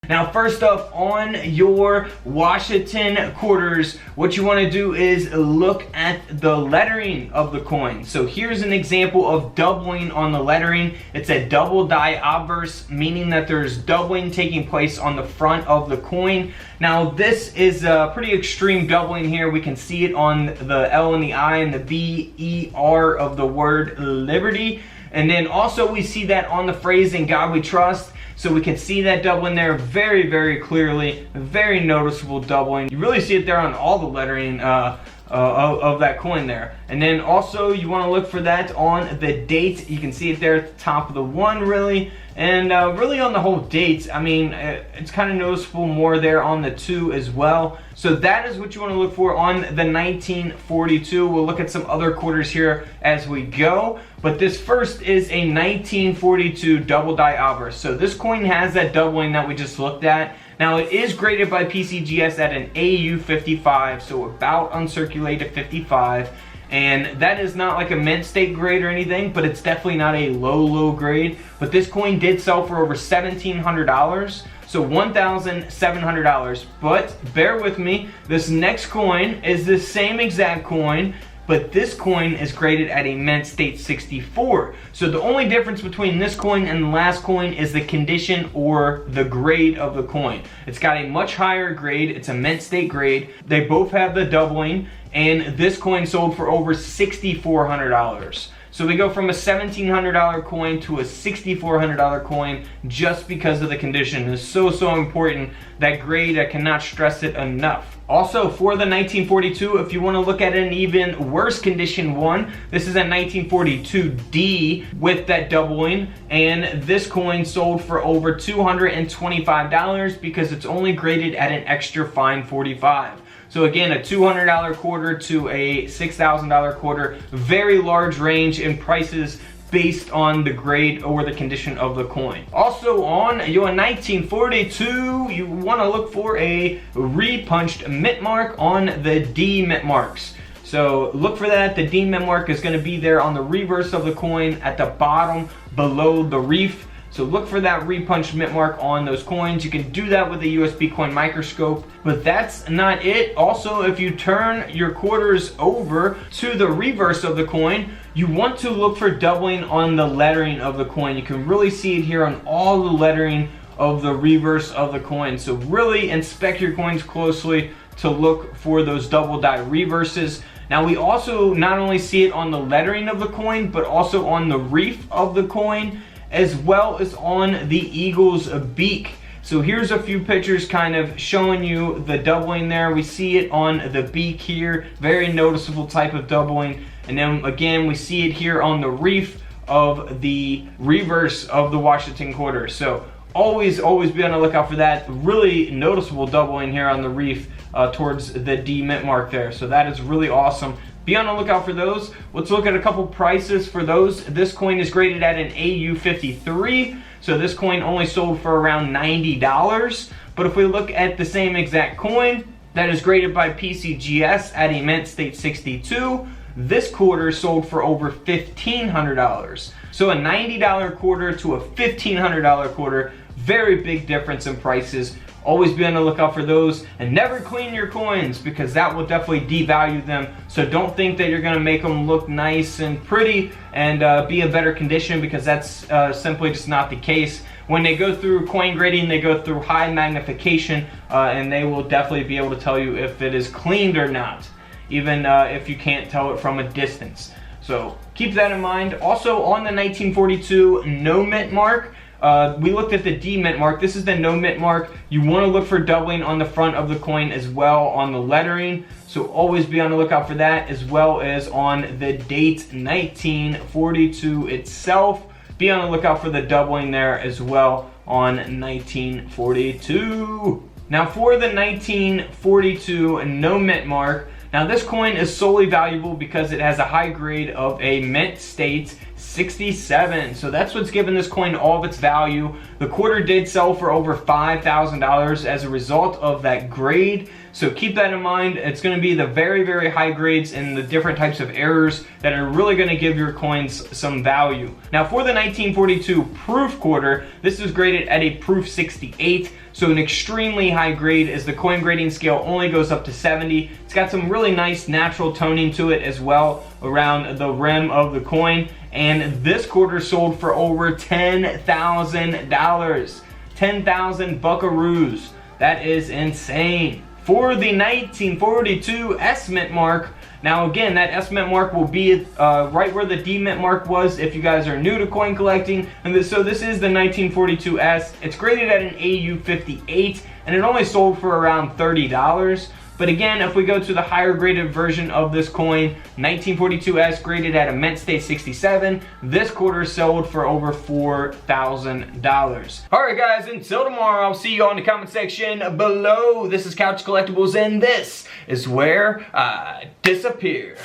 Now first up, on your Washington quarters, what you want to do is look at the lettering of the coin. So here's an example of doubling on the lettering. It's a double die obverse, meaning that there's doubling taking place on the front of the coin. Now this is a pretty extreme doubling here. We can see it on the L and the I and the B, E, R of the word liberty. And then also we see that on the phrase "In God We Trust." So we can see that doubling there very, very clearly. Very noticeable doubling. You really see it there on all the lettering of that coin there. And then also you want to look for that on the date. You can see it there at the top of the one, really. And really on the whole date, I mean, it's kind of noticeable more there on the 2 as well. So that is what you want to look for on the 1942. We'll look at some other quarters here as we go. But this first is a 1942 double die obverse. So this coin has that doubling that we just looked at. Now it is graded by PCGS at an AU 55, so about uncirculated 55. And that is not like a mint state grade or anything, but it's definitely not a low grade. But this coin did sell for over $1,700, so $1,700. But bear with me, this next coin is the same exact coin, but this coin is graded at a mint state 64. So the only difference between this coin and the last coin is the condition or the grade of the coin. It's got a much higher grade. It's a mint state grade. They both have the doubling, and this coin sold for over $6,400. So we go from a $1,700 coin to a $6,400 coin just because of the condition. It's so important. That grade, I cannot stress it enough. Also, for the 1942, if you want to look at an even worse condition one, this is a 1942D with that doubling, and this coin sold for over $225 because it's only graded at an extra fine 45. So again, a $200 quarter to a $6,000 quarter, very large range in prices based on the grade or the condition of the coin. Also on your 1942, you want to look for a repunched mint mark on the D mint marks. So look for that. The D mint mark is going to be there on the reverse of the coin at the bottom below the reef. So look for that repunched mint mark on those coins. You can do that with a USB coin microscope, but that's not it. Also, if you turn your quarters over to the reverse of the coin, you want to look for doubling on the lettering of the coin. You can really see it here on all the lettering of the reverse of the coin. So really inspect your coins closely to look for those double die reverses. Now we also not only see it on the lettering of the coin, but also on the reef of the coin, as well as on the eagle's beak. So here's a few pictures kind of showing you the doubling there. We see it on the beak here, very noticeable type of doubling. And then again, we see it here on the reef of the reverse of the Washington quarter. So always be on the lookout for that. Really noticeable doubling here on the reef towards the D mint mark there. So that is really awesome. Be on the lookout for those. Let's look at a couple prices for those. This coin is graded at an AU 53. So this coin only sold for around $90. But if we look at the same exact coin that is graded by PCGS at a mint state 62, this quarter sold for over $1,500. So a $90 quarter to a $1,500 quarter, very big difference in prices. Always be on the lookout for those, and never clean your coins because that will definitely devalue them. So don't think that you're going to make them look nice and pretty and be in better condition, because that's simply just not the case. When they go through coin grading, they go through high magnification, and they will definitely be able to tell you if it is cleaned or not, even if you can't tell it from a distance. So keep that in mind. Also on the 1942 no mint mark, we looked at the D mint mark. This is the no mint mark. You want to look for doubling on the front of the coin as well on the lettering. So always be on the lookout for that, as well as on the date 1942 itself. Be on the lookout for the doubling there as well on 1942. Now for the 1942 no mint mark, now this coin is solely valuable because it has a high grade of a mint state 67. So that's what's given this coin all of its value. The quarter did sell for over $5,000 as a result of that grade. So keep that in mind. It's going to be the very, very high grades and the different types of errors that are really going to give your coins some value. Now for the 1942 proof quarter, this is graded at a proof 68. So an extremely high grade, as the coin grading scale only goes up to 70. It's got some really nice natural toning to it as well around the rim of the coin. And this quarter sold for over $10,000. 10,000 buckaroos. That is insane. For the 1942 S Mint mark, now again, that S Mint mark will be right where the D Mint mark was if you guys are new to coin collecting. And so this is the 1942 S. It's graded at an AU 58 and it only sold for around $30. But again, if we go to the higher graded version of this coin, 1942S graded at a mint state 67, this quarter sold for over $4,000. Alright guys, until tomorrow, I'll see you all in the comment section below. This is Couch Collectibles and this is where I disappear.